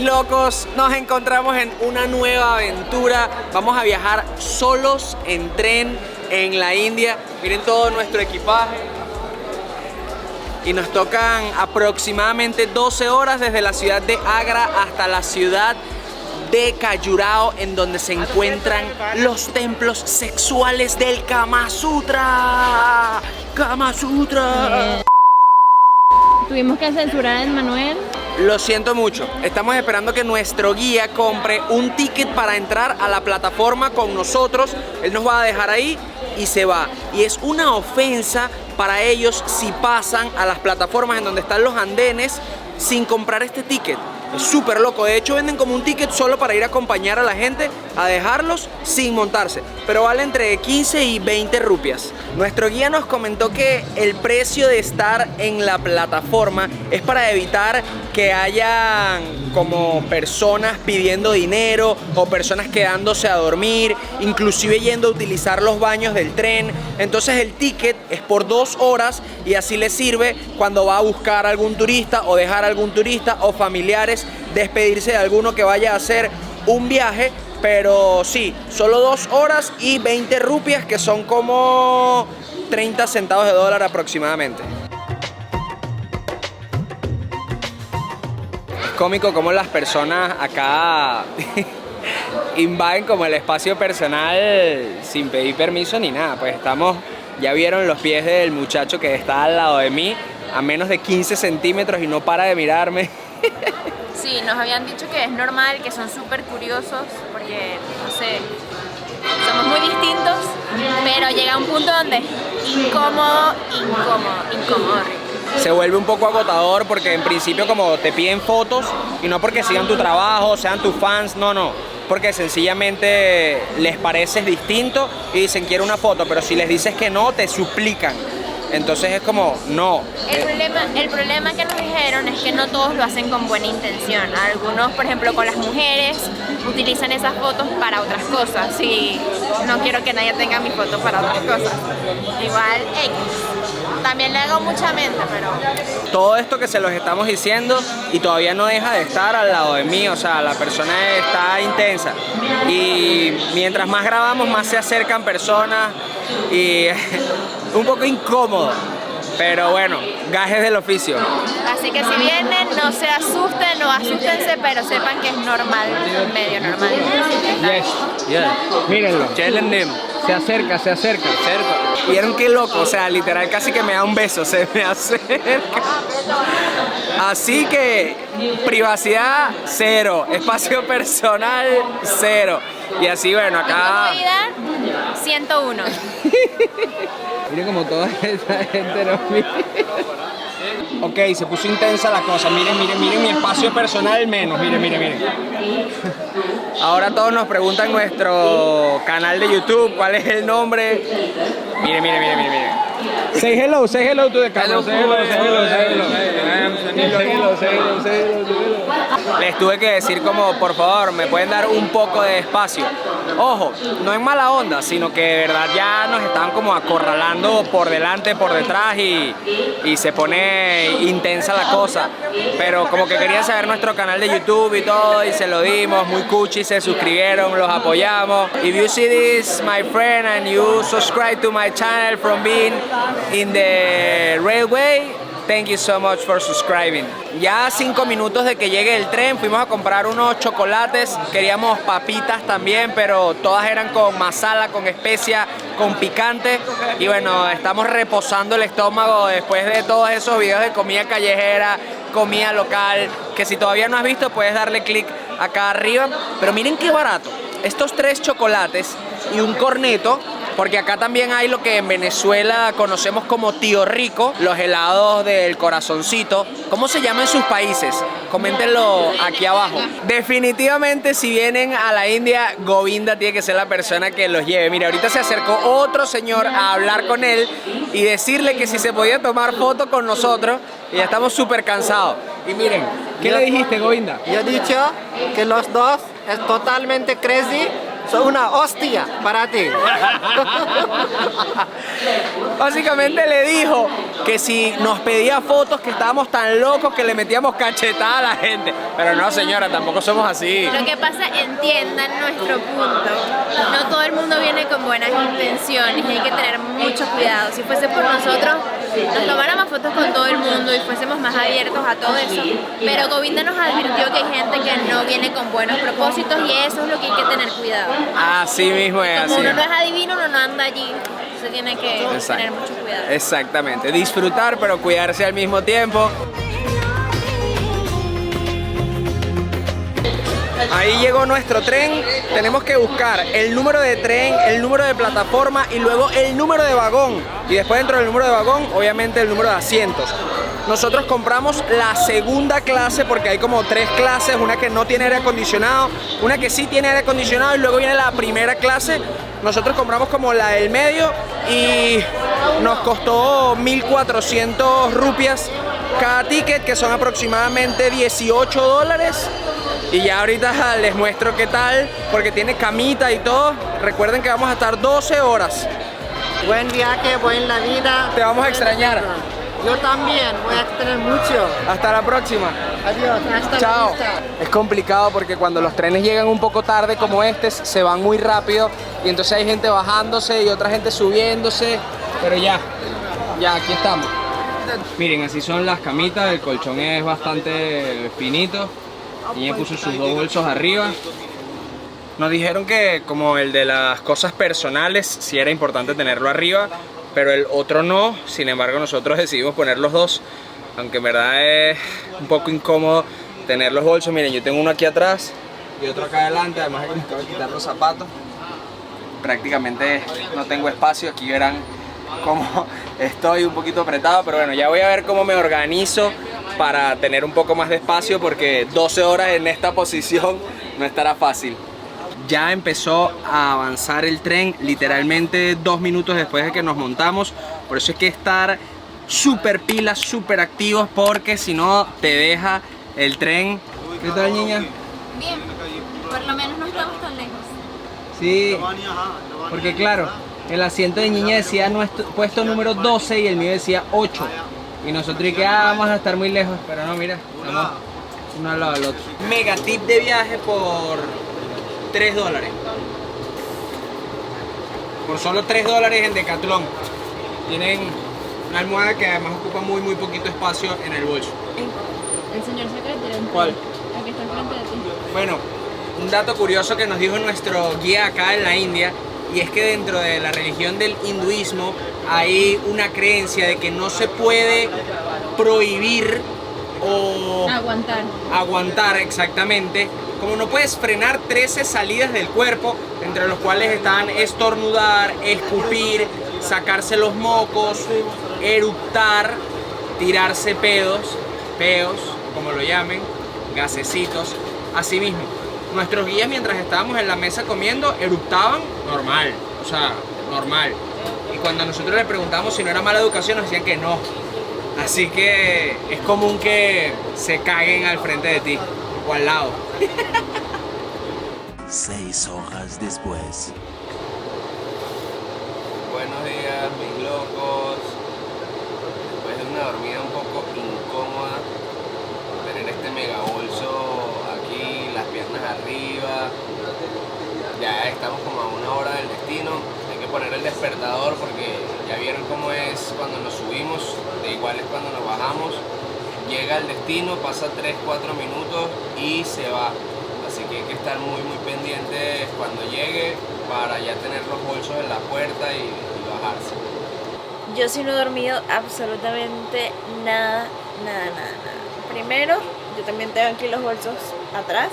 locos, nos encontramos en una nueva aventura. Vamos a viajar solos en tren en la India. Miren todo nuestro equipaje. Y nos tocan aproximadamente 12 horas desde la ciudad de Agra hasta la ciudad de Khajuraho, en donde se encuentran los templos sexuales del Kama Sutra. Kama Sutra. Tuvimos que censurar a Manuel. Lo siento mucho, estamos esperando que nuestro guía compre un ticket para entrar a la plataforma con nosotros. Él nos va a dejar ahí y se va. Y es una ofensa para ellos si pasan a las plataformas en donde están los andenes sin comprar este ticket. Es súper loco. De hecho, venden como un ticket solo para ir a acompañar a la gente a dejarlos sin montarse, pero vale entre 15 y 20 rupias. Nuestro guía nos comentó que el precio de estar en la plataforma es para evitar que hayan como personas pidiendo dinero o personas quedándose a dormir, inclusive yendo a utilizar los baños del tren. Entonces el ticket es por 2 horas y así le sirve cuando va a buscar a algún turista o dejar a algún turista o familiares, despedirse de alguno que vaya a hacer un viaje. Pero sí, solo 2 horas y 20 rupias, que son como 30 centavos de dólar aproximadamente. Es cómico como las personas acá invaden como el espacio personal sin pedir permiso ni nada. Pues ya vieron los pies del muchacho que está al lado de mí, a menos de 15 centímetros, y no para de mirarme. Sí, nos habían dicho que es normal, que son súper curiosos, porque, no sé, somos muy distintos, pero llega un punto donde es incómodo. Se vuelve un poco agotador porque en principio como te piden fotos, y no porque sigan tu trabajo, sean tus fans, no, porque sencillamente les pareces distinto y dicen quiero una foto, pero si les dices que no, te suplican. Entonces es como, no. El problema que nos dijeron es que no todos lo hacen con buena intención. Algunos, por ejemplo, con las mujeres, utilizan esas fotos para otras cosas. Y no quiero que nadie tenga mi foto para otras cosas. Igual, X. También le hago mucha mente, pero... Todo esto que se los estamos diciendo y todavía no deja de estar al lado de mí. O sea, la persona está intensa. Y mientras más grabamos, más se acercan personas y... un poco incómodo, pero bueno, gajes del oficio. Así que si vienen, no se asusten, no asústense, pero sepan que es normal, medio normal. Yes. Mírenlo. Se acerca. ¿Vieron qué loco? O sea, literal casi que me da un beso, se me acerca. Así que privacidad cero, espacio personal cero. Y así, bueno, acá... Comodidad 101. Miren como toda esa gente nos mira. Ok, se puso intensa la cosa. Miren mi espacio personal menos. Miren. Ahora todos nos preguntan en nuestro canal de YouTube cuál es el nombre. Miren. Say hello to the camera. Say hello. Les tuve que decir como, por favor, me pueden dar un poco de espacio. Ojo, no en mala onda, sino que de verdad ya nos estaban como acorralando por delante, por detrás, y se pone intensa la cosa. Pero como que querían saber nuestro canal de YouTube y todo, y se lo dimos, muy cuchi, se suscribieron, los apoyamos. If you see this, my friend, and you subscribe to my channel from being in the railway, thank you so much for subscribing. Ya a 5 minutos de que llegue el tren, fuimos a comprar unos chocolates. Queríamos papitas también, pero todas eran con masala, con especia, con picante. Y bueno, estamos reposando el estómago después de todos esos videos de comida callejera, comida local, que si todavía no has visto puedes darle clic acá arriba. Pero miren qué barato. Estos 3 chocolates y un corneto, porque acá también hay lo que en Venezuela conocemos como tío rico, los helados del corazoncito. ¿Cómo se llama en sus países? Coméntenlo aquí abajo. Definitivamente si vienen a la India, Govinda tiene que ser la persona que los lleve. Mira, ahorita se acercó otro señor a hablar con él y decirle que si se podía tomar foto con nosotros, y ya estamos súper cansados. Y miren, ¿qué le dijiste, Govinda? Yo he dicho que los dos es totalmente crazy soy una hostia para ti. Básicamente le dijo que si nos pedía fotos que estábamos tan locos que le metíamos cachetada a la gente. Pero no, señora, tampoco somos así. Lo que pasa, entiendan nuestro punto. No todo el mundo viene con buenas intenciones y hay que tener mucho cuidado. Si fuese por nosotros, nos tomáramos fotos con todo el mundo y fuésemos más abiertos a todo eso. Pero Govinda nos advirtió que hay gente que no viene con buenos propósitos y eso es lo que hay que tener cuidado. Así mismo es, Como así uno no mismo. es adivino, uno no anda allí. Se tiene que tener mucho cuidado. Exactamente, disfrutar pero cuidarse al mismo tiempo. Ahí llegó nuestro tren, tenemos que buscar el número de tren, el número de plataforma y luego el número de vagón. Y después dentro del número de vagón, obviamente el número de asientos. Nosotros compramos la segunda clase porque hay como 3 clases, una que no tiene aire acondicionado, una que sí tiene aire acondicionado y luego viene la primera clase. Nosotros compramos como la del medio y nos costó 1.400 rupias cada ticket, que son aproximadamente $18. Y ya ahorita les muestro qué tal, porque tiene camita y todo. Recuerden que vamos a estar 12 horas. Buen viaje, buena vida. Te vamos a extrañar. Yo también, voy a extrañar mucho. Hasta la próxima. Adiós, hasta la Chao. vista. Es complicado porque cuando los trenes llegan un poco tarde como este, se van muy rápido y entonces hay gente bajándose y otra gente subiéndose. Pero ya aquí estamos. Miren, así son las camitas, el colchón es bastante finito. Y ella puso sus 2 bolsos arriba. Nos dijeron que como el de las cosas personales sí era importante tenerlo arriba, pero el otro no. Sin embargo, nosotros decidimos poner los 2, aunque en verdad es un poco incómodo tener los bolsos. Miren, yo tengo uno aquí atrás y otro acá adelante, además de que me acabo de quitar los zapatos. Prácticamente no tengo espacio, aquí verán cómo estoy un poquito apretado, pero bueno, ya voy a ver cómo me organizo para tener un poco más de espacio, porque 12 horas en esta posición no estará fácil. Ya empezó a avanzar el tren, literalmente 2 minutos después de que nos montamos. Por eso hay que estar súper pilas, súper activos, porque si no te deja el tren. ¿Qué tal, niña? Bien, por lo menos no estamos tan lejos. Sí, porque claro, el asiento de niña decía puesto número 12 y el mío decía 8. Y nosotros y que vamos a estar muy lejos, pero no, mira, estamos uno al lado del otro. Mega tip de viaje por $3. Por solo $3 en Decathlon. Tienen una almohada que además ocupa muy poquito espacio en el bolso. El señor secretario. ¿Cuál? Aquí está enfrente de ti. Bueno, un dato curioso que nos dijo nuestro guía acá en la India, y es que dentro de la religión del hinduismo hay una creencia de que no se puede prohibir o aguantar exactamente, como no puedes frenar 13 salidas del cuerpo, entre los cuales están estornudar, escupir, sacarse los mocos, eructar, tirarse peos, como lo llamen, gasecitos. Así mismo, nuestros guías, mientras estábamos en la mesa comiendo, eructaban normal, o sea, normal. Y cuando nosotros le preguntamos si no era mala educación, nos decían que no. Así que es común que se caguen al frente de ti o al lado. 6 horas después. Buenos días, mis locos. Después de una dormida un poco incómoda, tener este mega bolso aquí, las piernas arriba. Ya estamos como a 1 hora del destino. Hay que poner el despertador porque ya vieron cómo es cuando nos subimos, de igual es cuando nos bajamos. Llega al destino, pasa 3-4 minutos y se va. Así que hay que estar muy pendientes cuando llegue para ya tener los bolsos en la puerta y bajarse. Yo sí no he dormido absolutamente nada. Primero, yo también tengo aquí los bolsos atrás.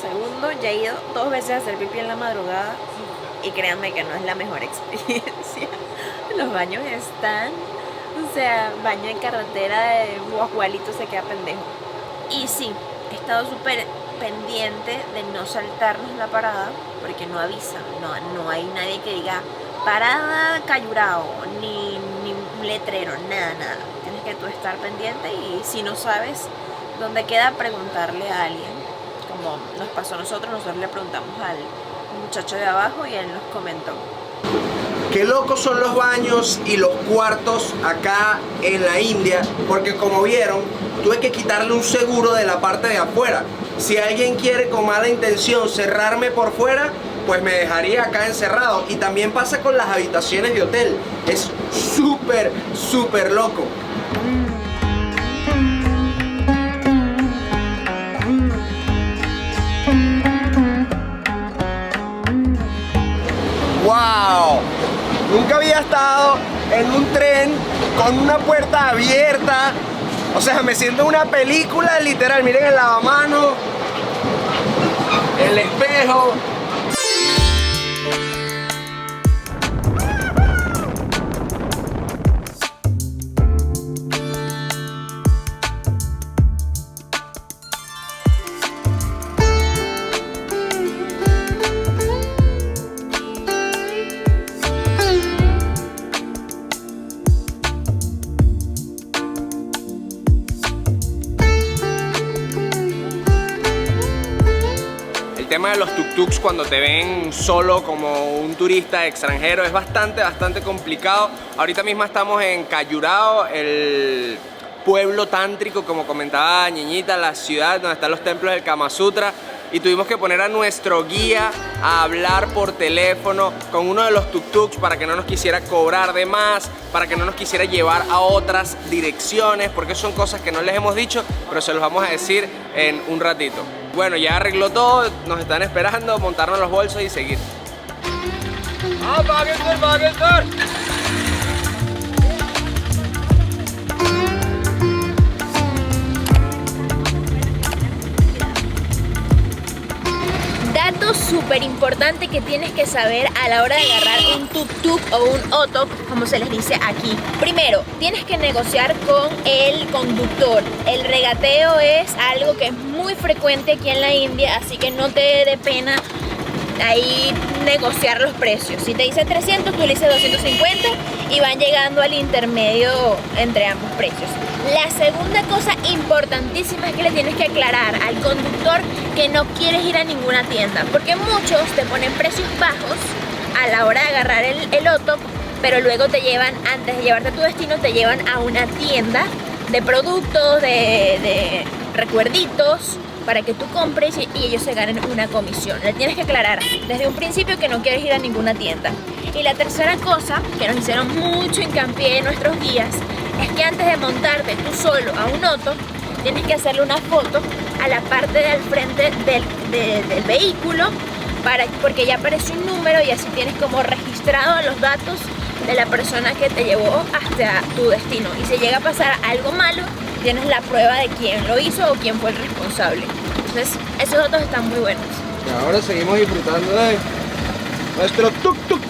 Segundo, ya he ido 2 veces a hacer pipí en la madrugada y créanme que no es la mejor experiencia. Los baños están, o sea, baño en carretera de guajualito se queda pendejo. Y sí, he estado súper pendiente de no saltarnos la parada porque no avisan, no hay nadie que diga parada Cayurao, ni letrero, nada. Tienes que tú estar pendiente y si no sabes dónde queda, preguntarle a alguien. Como nos pasó a nosotros le preguntamos al muchacho de abajo y él nos comentó. Qué locos son los baños y los cuartos acá en la India, porque como vieron, tuve que quitarle un seguro de la parte de afuera. Si alguien quiere con mala intención cerrarme por fuera, pues me dejaría acá encerrado. Y también pasa con las habitaciones de hotel. Es súper, súper loco. ¡Wow! Nunca había estado en un tren con una puerta abierta. O sea, me siento en una película literal. Miren el lavamanos, el espejo. El tema de los tuk-tuks cuando te ven solo como un turista extranjero es bastante complicado. Ahorita mismo estamos en Khajuraho, el pueblo tántrico, como comentaba Ñeñita, la ciudad donde están los templos del Kama Sutra, y tuvimos que poner a nuestro guía a hablar por teléfono con uno de los tuk-tuks para que no nos quisiera cobrar de más, para que no nos quisiera llevar a otras direcciones, porque son cosas que no les hemos dicho, pero se los vamos a decir en un ratito. Bueno, ya arregló todo, nos están esperando, montarnos los bolsos y seguir. Dato súper importante que tienes que saber a la hora de agarrar un tuk-tuk o un auto, como se les dice aquí. Primero, tienes que negociar con el conductor. El regateo es algo que es muy frecuente aquí en la India, así que no te dé pena ahí negociar los precios. Si te dice 300, tú le dices 250 y van llegando al intermedio entre ambos precios. La segunda cosa importantísima es que le tienes que aclarar al conductor que no quieres ir a ninguna tienda, porque muchos te ponen precios bajos a la hora de agarrar el auto, pero luego te llevan, antes de llevarte a tu destino, te llevan a una tienda de productos, de recuerditos, para que tú compres y ellos se ganen una comisión. Le tienes que aclarar desde un principio que no quieres ir a ninguna tienda. Y la tercera cosa, que nos hicieron mucho hincapié en nuestros guías, es que antes de montarte tú solo a un auto, tienes que hacerle una foto a la parte del frente del vehículo, porque ya aparece un número y así tienes como registrado los datos de la persona que te llevó hasta tu destino. Y si llega a pasar algo malo, tienes la prueba de quién lo hizo o quién fue el responsable. Entonces, esos datos están muy buenos. Y ahora seguimos disfrutando de nuestro tuk-tuk.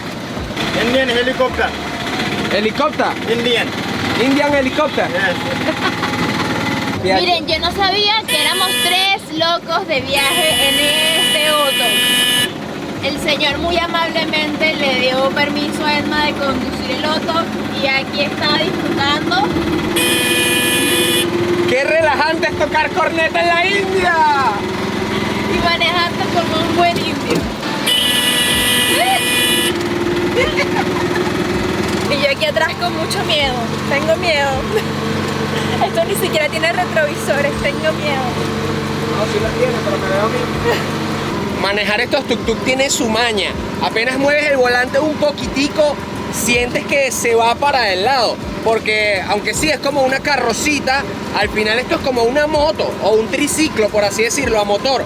Indian helicopter. ¿Helicóptero? Indian helicopter. Yes. Miren, yo no sabía que éramos 3 locos de viaje en este auto. El señor muy amablemente le dio permiso a Edma de conducir el auto y aquí está disfrutando. ¡Qué relajante es tocar corneta en la India! Y manejando como un buen indio. Y yo aquí atrás con mucho miedo. Tengo miedo. Esto ni siquiera tiene retrovisores, tengo miedo. No, sí la tiene, pero me veo a mí. Manejar estos tuk-tuk tiene su maña. Apenas mueves el volante un poquitico, sientes que se va para el lado. Porque aunque sí es como una carrocita, al final esto es como una moto o un triciclo, por así decirlo, a motor.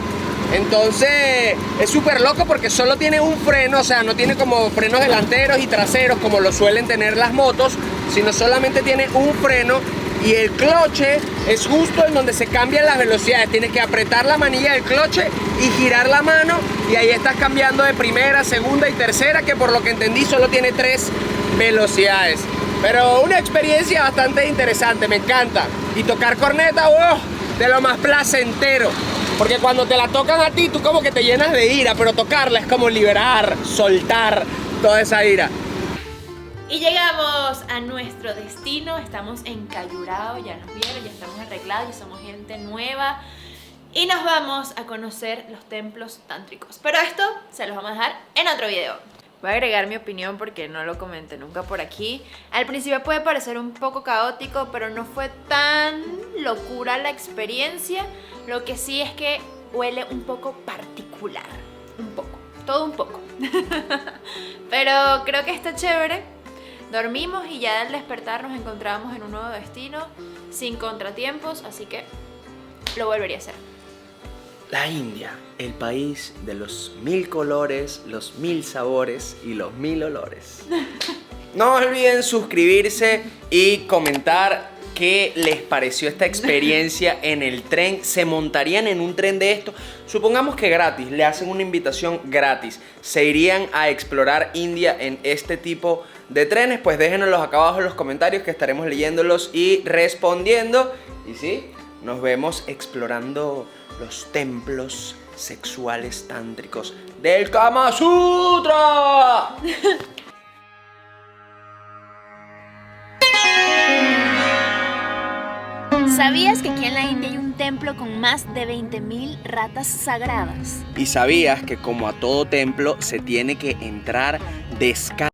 Entonces es súper loco porque solo tiene un freno, o sea, no tiene como frenos delanteros y traseros como lo suelen tener las motos, sino solamente tiene un freno y el cloche es justo en donde se cambian las velocidades. Tienes que apretar la manilla del cloche y girar la mano y ahí estás cambiando de primera, segunda y tercera, que por lo que entendí solo tiene 3 velocidades. Pero una experiencia bastante interesante, me encanta. Y tocar corneta, de lo más placentero. Porque cuando te la tocan a ti, tú como que te llenas de ira, pero tocarla es como liberar, soltar toda esa ira. Y llegamos a nuestro destino, estamos en Khajuraho, ya nos vieron, ya estamos arreglados, ya somos gente nueva. y nos vamos a conocer los templos tántricos. Pero esto se los vamos a dejar en otro video. Voy a agregar mi opinión porque no lo comenté nunca por aquí. Al principio puede parecer un poco caótico, pero no fue tan locura la experiencia. Lo que sí es que huele un poco particular. Un poco, todo un poco. Pero creo que está chévere. Dormimos y ya al despertar nos encontramos en un nuevo destino, sin contratiempos, así que lo volvería a hacer. La India, el país de los 1000 colores, los 1000 sabores y los 1000 olores. No olviden suscribirse y comentar qué les pareció esta experiencia en el tren. ¿Se montarían en un tren de esto? Supongamos que gratis, le hacen una invitación gratis. ¿Se irían a explorar India en este tipo de trenes? Pues déjenoslos acá abajo en los comentarios que estaremos leyéndolos y respondiendo. Y sí, nos vemos explorando los templos sexuales tántricos del Kama Sutra. ¿Sabías que aquí en la India hay un templo con más de 20.000 ratas sagradas? ¿Y sabías que como a todo templo se tiene que entrar descalzo?